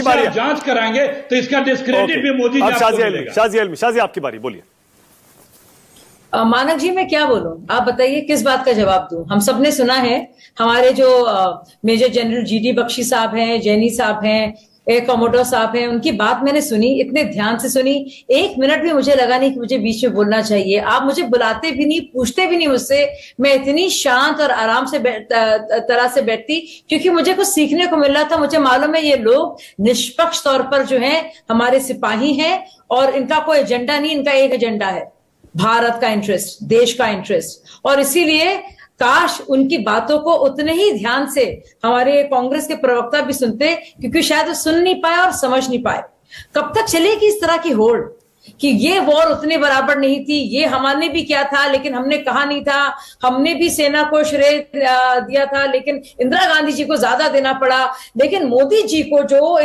आप जांच कराएंगे तो इसका डिस्क्रेडिट भी मोदी जी आपको मिलेगा। शाजी आपकी बारी, बोलिए। मानक जी, मैं क्या बोलूं, आप बताइए किस बात का जवाब दूं। हम सबने सुना है, हमारे जो मेजर जनरल जीडी बख्शी साहब हैं, जैनी साहब हैं, एयर कमोडोर साहब हैं, उनकी बात मैंने सुनी, इतने ध्यान से सुनी। एक मिनट भी मुझे लगा नहीं कि मुझे बीच में बोलना चाहिए। आप मुझे बुलाते भी नहीं, पूछते भी नहीं मुझसे, मैं इतनी शांत और आराम से तरह से बैठती, क्योंकि मुझे कुछ सीखने को मिल रहा था। मुझे मालूम है ये लोग निष्पक्ष तौर पर जो है हमारे सिपाही हैं और इनका कोई एजेंडा नहीं, इनका एक एजेंडा है, भारत का इंटरेस्ट, देश का इंटरेस्ट। और इसीलिए काश उनकी बातों को उतने ही ध्यान से हमारे कांग्रेस के प्रवक्ता भी सुनते, क्योंकि शायद वो सुन नहीं पाए और समझ नहीं पाए। कब तक चलेगी इस तरह की होड़ कि ये वॉर उतने बराबर नहीं थी, ये हमने भी किया था लेकिन हमने कहा नहीं था, हमने भी सेना को श्रेय दिया था लेकिन इंदिरा गांधी जी को ज्यादा देना पड़ा, लेकिन मोदी जी को जो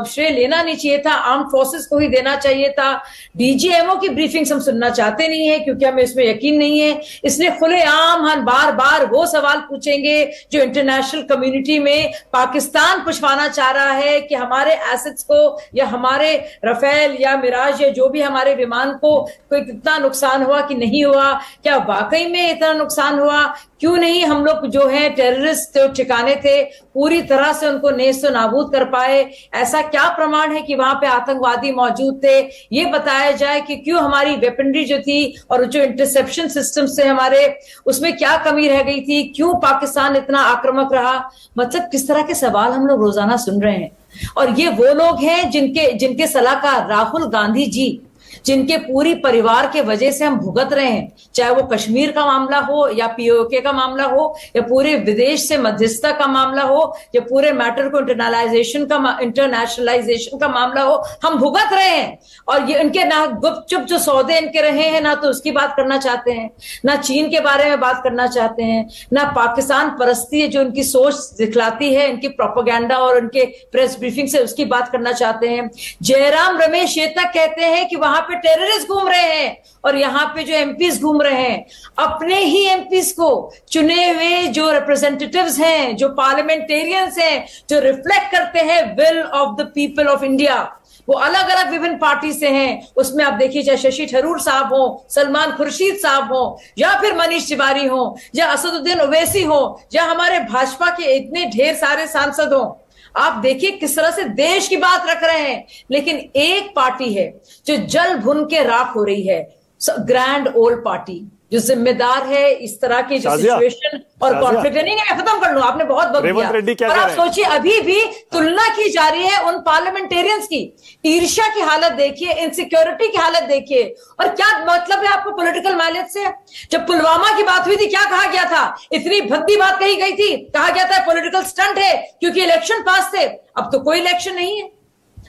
श्रेय लेना नहीं चाहिए था, आर्म फोर्सेस को ही देना चाहिए था। डीजीएमओ की ब्रीफिंग्स हम सुनना चाहते नहीं है क्योंकि हमें इसमें यकीन नहीं है। इसलिए खुलेआम हम बार बार वो सवाल पूछेंगे जो इंटरनेशनल कम्युनिटी में पाकिस्तान पुछवाना चाह रहा है कि हमारे एसेट्स को या हमारे राफेल या मिराज या जो भी हमारे विमान को कोई कितना नुकसान हुआ कि नहीं हुआ, क्या वाकई में इतना नुकसान हुआ, क्यों नहीं हम लोग जो है टेररिस्ट जो ठिकाने थे पूरी तरह से उनको नेस्तो नाबूद कर पाए, ऐसा क्या प्रमाण है कि वहां पे आतंकवादी मौजूद थे, ये बताया जाए कि क्यों हमारी वेपनरी जो थी और जो इंटरसेप्शन सिस्टम से हमारे उसमें क्या कमी रह गई थी, क्यों पाकिस्तान इतना आक्रामक रहा। मतलब किस तरह के सवाल हम लोग रोजाना सुन रहे हैं। और ये वो लोग हैं जिनके सलाहकार राहुल गांधी जी, जिनके पूरी परिवार के वजह से हम भुगत रहे हैं, चाहे वो कश्मीर का मामला हो या पीओके का मामला हो या पूरे विदेश से मध्यस्थता का मामला हो या पूरे मैटर को इंटरनेशनलाइजेशन का मामला हो, हम भुगत रहे हैं। और ये इनके ना गुपचुप जो सौदे इनके रहे हैं, ना तो उसकी बात करना चाहते हैं, ना चीन के बारे में बात करना चाहते हैं, ना पाकिस्तान परस्ती जो उनकी सोच दिखलाती है इनकी प्रोपेगेंडा और उनके प्रेस ब्रीफिंग से उसकी बात करना चाहते हैं। जयराम रमेश ये तक कहते हैं कि वहां पे टेररिस्ट घूम रहे हैं और यहाँ पे जो एमपीज घूम रहे हैं, अपने ही एमपीज को चुने हुए जो रिप्रेजेंटेटिव्स हैं, जो पार्लियामेंटेरियंस हैं, जो रिफ्लेक्ट करते हैं will of the people of India, वो अलग अलग विभिन्न पार्टी से हैं। उसमें आप देखिए चाहे शशि थरूर साहब हो, सलमान खुर्शीद साहब हो, या फिर मनीष तिवारी हो, या असदुद्दीन ओवैसी हो, या हमारे भाजपा के इतने ढेर सारे सांसद हो। आप देखिए किस तरह से देश की बात रख रहे हैं, लेकिन एक पार्टी है जो जल भुन के राख हो रही है, ग्रैंड ओल्ड पार्टी, जो जिम्मेदार है इस तरह की सिचुएशन और कॉन्फ्लिक्ट। नहीं, मैं खत्म कर लूं, आपने बहुत वक्त दिया। और आप सोचिए अभी भी तुलना की जा रही है उन पार्लियामेंटेरियंस की। ईर्ष्या की हालत देखिए, इनसिक्योरिटी की हालत देखिए, और क्या मतलब है आपको पॉलिटिकल माइलेज से। जब पुलवामा की बात हुई थी क्या कहा गया था, इतनी भद्दी बात कही गई थी, कहा गया था पॉलिटिकल स्टंट है क्योंकि इलेक्शन पास थे। अब तो कोई इलेक्शन नहीं है,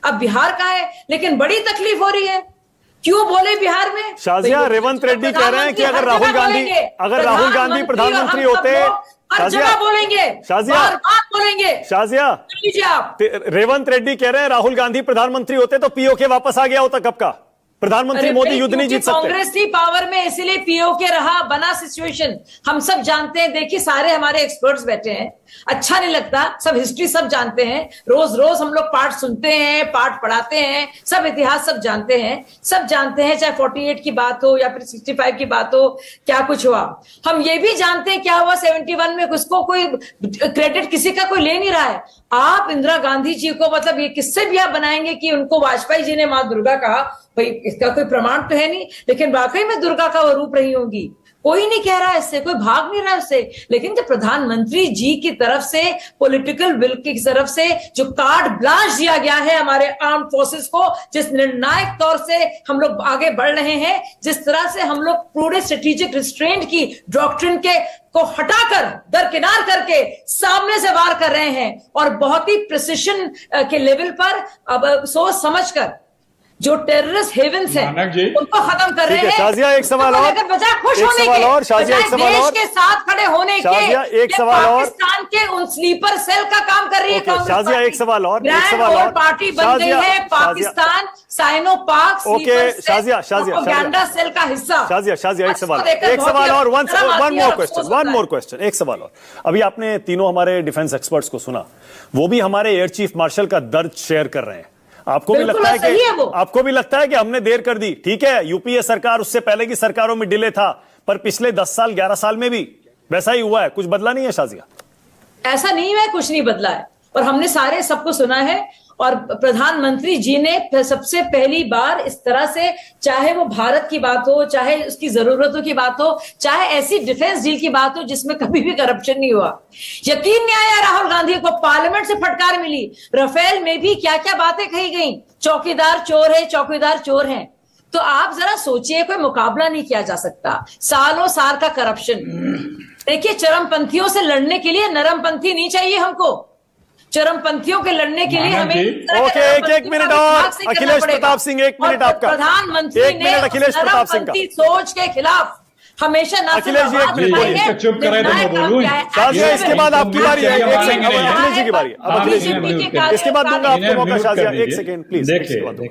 अब बिहार का है, लेकिन बड़ी तकलीफ हो रही है। क्यों बोले बिहार में? शाजिया, रेवंत रेड्डी कह रहे हैं कि अगर राहुल गांधी प्रधानमंत्री होते, शाजिया बोलेंगे, शाजिया बोलेंगे, शाजिया आप रेवंत रेड्डी कह रहे हैं राहुल गांधी प्रधानमंत्री होते तो पीओके वापस आ गया होता कब का। प्रधानमंत्री मोदी युद्ध नहीं जीत सकते। कांग्रेस थी पावर में, इसीलिए पीओके रहा, बना सिचुएशन। हम सब जानते हैं, देखिए सारे हमारे एक्सपर्ट्स बैठे हैं, अच्छा नहीं लगता, सब हिस्ट्री सब जानते हैं, रोज रोज हम लोग पाठ सुनते हैं, पाठ पढ़ाते हैं, सब इतिहास सब जानते हैं, चाहे 48 की बात हो या फिर 65 की बात हो, क्या कुछ हुआ। हम ये भी जानते हैं क्या हुआ 71 में, उसको कोई क्रेडिट किसी का कोई ले नहीं रहा है। आप इंदिरा गांधी जी को मतलब ये किससे भी आप बनाएंगे कि उनको वाजपेयी जी ने मां दुर्गा कहा, भाई इसका कोई प्रमाण तो है नहीं, लेकिन वाकई में दुर्गा का वो रूप रही होंगी। कोई नहीं कह रहा इससे, कोई भाग नहीं रहा इससे। लेकिन जब प्रधानमंत्री जी की तरफ से, पॉलिटिकल विल की तरफ से जो कार्ड ब्लांच दिया गया है हमारे आर्म फोर्सेस को, जिस निर्णायक तौर से हम लोग आगे बढ़ रहे हैं, जिस तरह से हम लोग पूरे स्ट्रेटेजिक रिस्ट्रेंट की डॉक्ट्रिन के को हटाकर दरकिनार करके सामने से वार कर रहे हैं और बहुत ही प्रिसिशन के लेवल पर अब सोच समझकर जो टेररिस्ट हेवन्स हैं मानक जी। उनको खत्म कर रहे ठीक है, हैं। शाजिया, एक सवाल और। बजाय खुश एक होने सवाल के, और, शाजिया, एक बजाय सवाल देश और। के साथ खड़े होने के, शाजिया, एक ये सवाल और। पाकिस्तान के उन स्लीपर सेल का काम कर रही है ओके, कांग्रेस शाजिया, पार्टी। एक सवाल और, एक ब्रांड सवाल और। पार्टी बन गई शाजिया, है पाकिस्तान साइनो पाक ओके, शाजिया, प्रोपेगेंडा सेल का हिस्सा। शाजिया, एक उसको सवाल, देखकर एक बहुत सवाल ही और, वन शर्म आती है मोर और क्वेश्चन, अफसोस होता है। क्वेश्चन, एक सवाल और। अभी आपने तीनों हमारे डिफेंस एक्सपर्ट्स को सुना, वो भी हमारे एयर चीफ मार्शल का दर्द शेयर कर रहे हैं। आपको भी बिल्कुल लगता है सही है वो। आपको भी लगता है कि हमने देर कर दी? ठीक है, यूपीए सरकार, उससे पहले की सरकारों में डिले था, पर पिछले 10 साल 11 साल में भी वैसा ही हुआ है, कुछ बदला नहीं है शाजिया? ऐसा नहीं है, कुछ नहीं बदला है, और हमने सारे सबको सुना है। और प्रधानमंत्री जी ने सबसे पहली बार इस तरह से, चाहे वो भारत की बात हो, चाहे उसकी जरूरतों की बात हो, चाहे ऐसी डिफेंस डील की बात हो जिसमें कभी भी करप्शन नहीं हुआ, यकीन नहीं आया राहुल गांधी को। पार्लियामेंट से फटकार मिली, राफेल में भी क्या क्या बातें कही गई, चौकीदार चोर है, चौकीदार चोर है। तो आप जरा सोचिए, कोई मुकाबला नहीं किया जा सकता, सालों साल का करप्शन। देखिए, चरमपंथियों से लड़ने के लिए नरमपंथी नहीं चाहिए हमको, चरमपंथियों के लड़ने के लिए हमें ओके, एक मिनट और, अखिलेश प्रताप सिंह, एक मिनट आपका। प्रधानमंत्री एक ने मिनट अखिलेश प्रताप सिंह का। नरमपंथी सोच के खिलाफ हमेशा ना अखिलेश जी, एक मिनट बोलिए। इसका चुप कराए तो मैं बोलूं। शाजिया, इसके बाद आपकी बारी है, एक सेकंड, मानेंगे नहीं। अखिलेश जी की बारी है, अब अखिलेश जी, बीजेपी के इसके बाद दूंगा आपको मौका। शाजिया, एक दीजिए। सेकंड प्लीज, देखिए, इसके बाद दूंगा।